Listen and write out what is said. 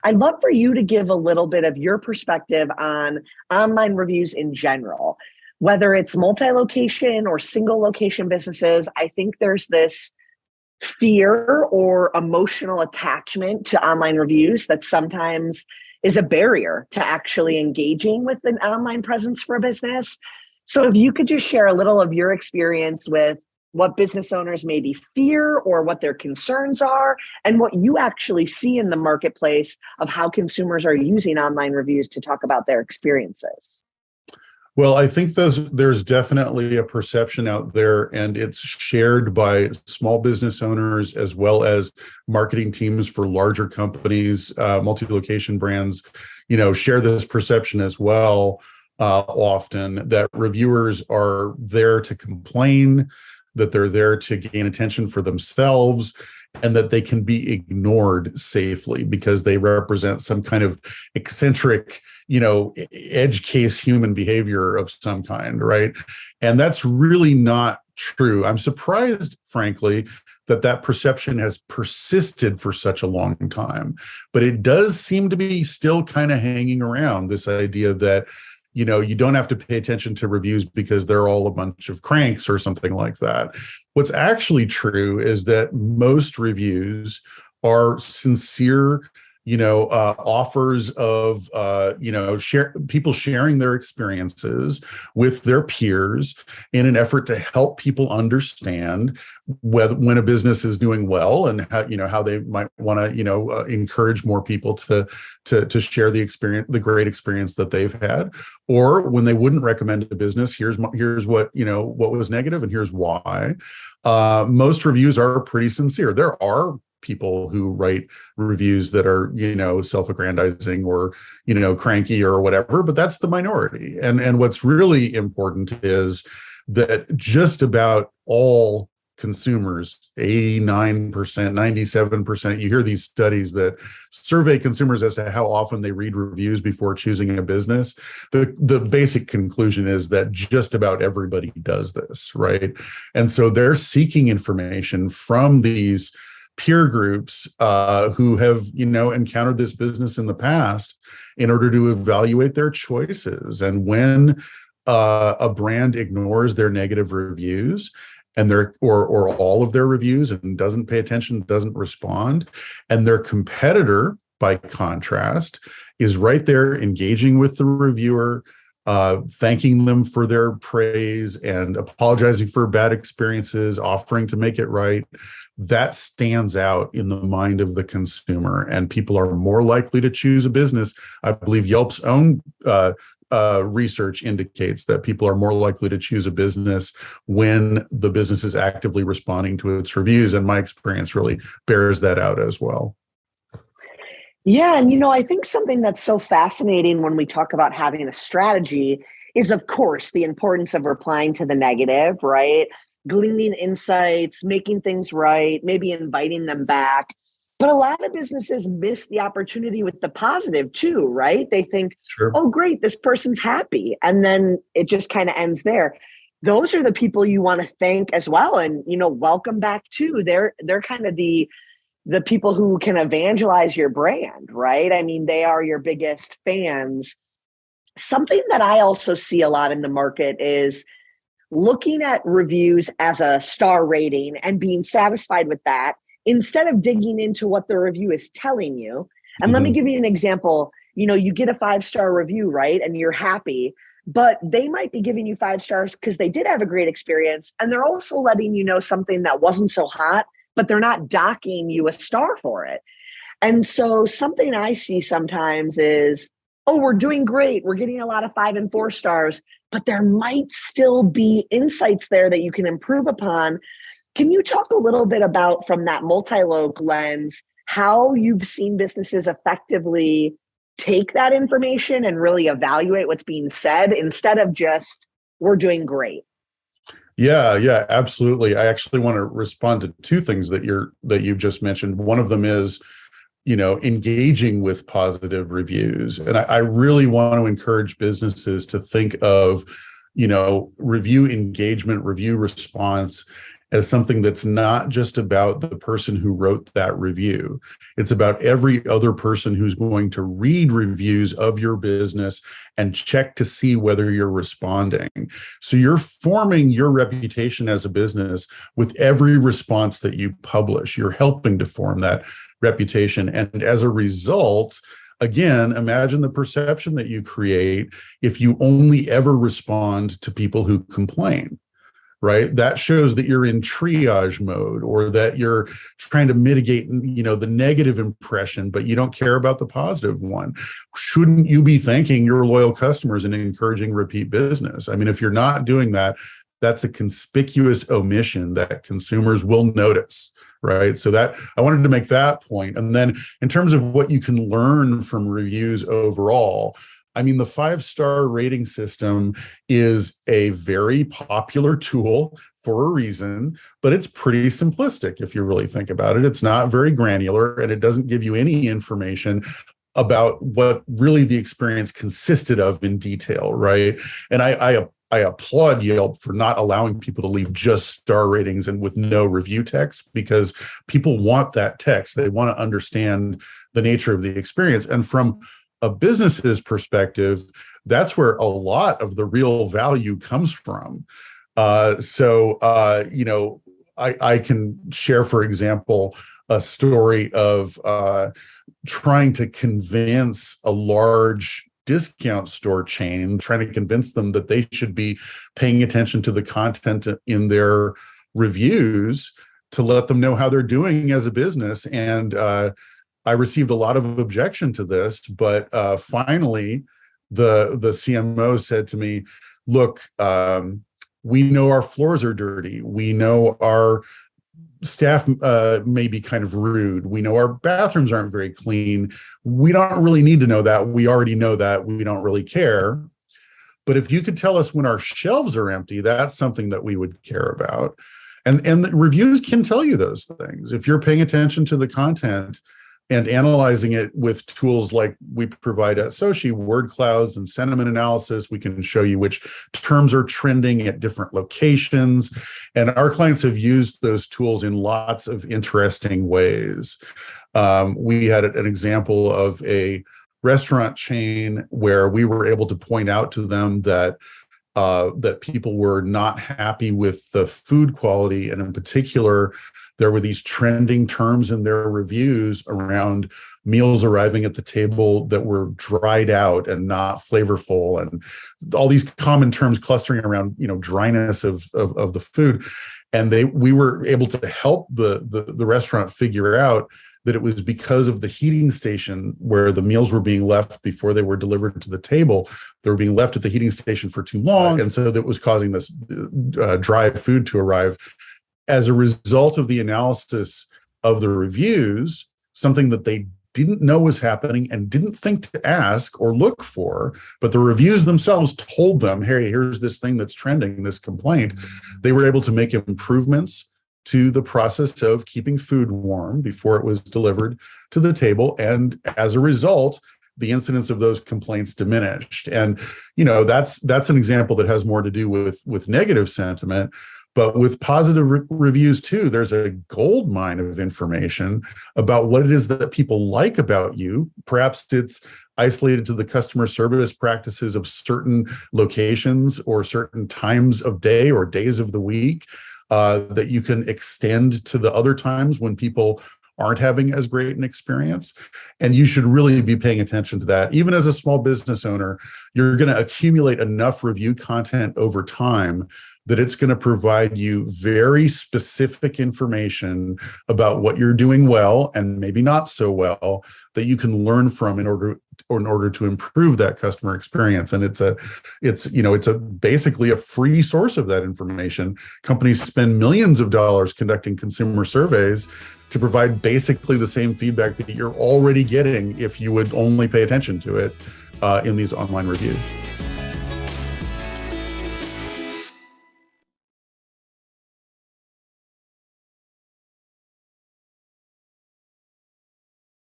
I'd love for you to give a little bit of your perspective on online reviews in general, whether it's multi-location or single location businesses. I think there's this fear or emotional attachment to online reviews that sometimes is a barrier to actually engaging with an online presence for a business. So if you could just share a little of your experience with what business owners maybe fear or what their concerns are, and what you actually see in the marketplace of how consumers are using online reviews to talk about their experiences. Well, I think there's definitely a perception out there, and it's shared by small business owners as well as marketing teams for larger companies, multi-location brands, share this perception as well, often, that reviewers are there to complain, that they're there to gain attention for themselves, and that they can be ignored safely because they represent some kind of eccentric, edge case human behavior of some kind, right? And that's really not true. I'm surprised, frankly, that perception has persisted for such a long time. But it does seem to be still kind of hanging around, this idea that you don't have to pay attention to reviews because they're all a bunch of cranks or something like that. What's actually true is that most reviews are sincere, offers of, people sharing their experiences with their peers in an effort to help people understand when a business is doing well, and how they might want to, encourage more people to share the experience, the great experience that they've had, or when they wouldn't recommend a business, here's what, what was negative and here's why. Most reviews are pretty sincere. There are people who write reviews that are, self-aggrandizing or, cranky or whatever, but that's the minority. And what's really important is that just about all consumers, 89%, 97%, you hear these studies that survey consumers as to how often they read reviews before choosing a business. The basic conclusion is that just about everybody does this, right? And so they're seeking information from these peer groups who have, encountered this business in the past in order to evaluate their choices. And when a brand ignores their negative reviews and or all of their reviews and doesn't pay attention, doesn't respond, and their competitor, by contrast, is right there engaging with the reviewer, thanking them for their praise and apologizing for bad experiences, offering to make it right, that stands out in the mind of the consumer, and people are more likely to choose a business. I believe Yelp's own research indicates that people are more likely to choose a business when the business is actively responding to its reviews, and my experience really bears that out as well. Yeah. And, I think something that's so fascinating when we talk about having a strategy is, of course, the importance of replying to the negative, right? Gleaning insights, making things right, maybe inviting them back. But a lot of businesses miss the opportunity with the positive too, right? They think, Sure. Oh, great, this person's happy. And then it just kind of ends there. Those are the people you want to thank as well. And, welcome back too. They're kind of the people who can evangelize your brand, right? I mean, they are your biggest fans. Something that I also see a lot in the market is looking at reviews as a star rating and being satisfied with that instead of digging into what the review is telling you. And let me give you an example. You get a 5-star review, right? And you're happy, but they might be giving you 5 stars because they did have a great experience. And they're also letting you know something that wasn't so hot, but they're not docking you a star for it. And so something I see sometimes is, oh, we're doing great. We're getting a lot of 5 and 4 stars, but there might still be insights there that you can improve upon. Can you talk a little bit about, from that multi-loc lens, how you've seen businesses effectively take that information and really evaluate what's being said instead of just, we're doing great? Yeah, absolutely. I actually want to respond to 2 things that you've just mentioned. One of them is, engaging with positive reviews. And I really want to encourage businesses to think of, review engagement, review response as something that's not just about the person who wrote that review. It's about every other person who's going to read reviews of your business and check to see whether you're responding. So you're forming your reputation as a business with every response that you publish. You're helping to form that reputation. And as a result, again, imagine the perception that you create if you only ever respond to people who complain. Right? That shows that you're in triage mode, or that you're trying to mitigate, the negative impression, but you don't care about the positive one. Shouldn't you be thanking your loyal customers and encouraging repeat business? I mean, if you're not doing that, that's a conspicuous omission that consumers will notice. Right. So that I wanted to make that point. And then in terms of what you can learn from reviews overall, I mean, the 5-star rating system is a very popular tool for a reason, but it's pretty simplistic if you really think about it. It's not very granular, and it doesn't give you any information about what really the experience consisted of in detail, right? And I applaud Yelp for not allowing people to leave just star ratings and with no review text, because people want that text. They want to understand the nature of the experience. And from a business's perspective, that's where a lot of the real value comes from. I can share, for example, a story of trying to convince a large discount store chain, trying to convince them that they should be paying attention to the content in their reviews to let them know how they're doing as a business. And I received a lot of objection to this, but finally, the CMO said to me, look, we know our floors are dirty. We know our staff may be kind of rude. We know our bathrooms aren't very clean. We don't really need to know that. We already know that. We don't really care. But if you could tell us when our shelves are empty, that's something that we would care about. And the reviews can tell you those things. If you're paying attention to the content and analyzing it with tools like we provide at SOCi, word clouds and sentiment analysis, we can show you which terms are trending at different locations. And our clients have used those tools in lots of interesting ways. We had an example of a restaurant chain where we were able to point out to them that people were not happy with the food quality. And in particular, there were these trending terms in their reviews around meals arriving at the table that were dried out and not flavorful, and all these common terms clustering around, dryness of the food. And we were able to help the restaurant figure out that it was because of the heating station where the meals were being left before they were delivered to the table. They were being left at the heating station for too long. And so that was causing this dry food to arrive. As a result of the analysis of the reviews, something that they didn't know was happening and didn't think to ask or look for, but the reviews themselves told them, hey, here's this thing that's trending, this complaint. They were able to make improvements to the process of keeping food warm before it was delivered to the table. And as a result, the incidence of those complaints diminished. And, that's an example that has more to do with negative sentiment. But with positive reviews too, there's a gold mine of information about what it is that people like about you. Perhaps it's isolated to the customer service practices of certain locations or certain times of day or days of the week that you can extend to the other times when people aren't having as great an experience. And you should really be paying attention to that. Even as a small business owner, you're going to accumulate enough review content over time that it's going to provide you very specific information about what you're doing well and maybe not so well that you can learn from in order to improve that customer experience. And it's basically a free source of that information. Companies spend millions of dollars conducting consumer surveys to provide basically the same feedback that you're already getting if you would only pay attention to it in these online reviews.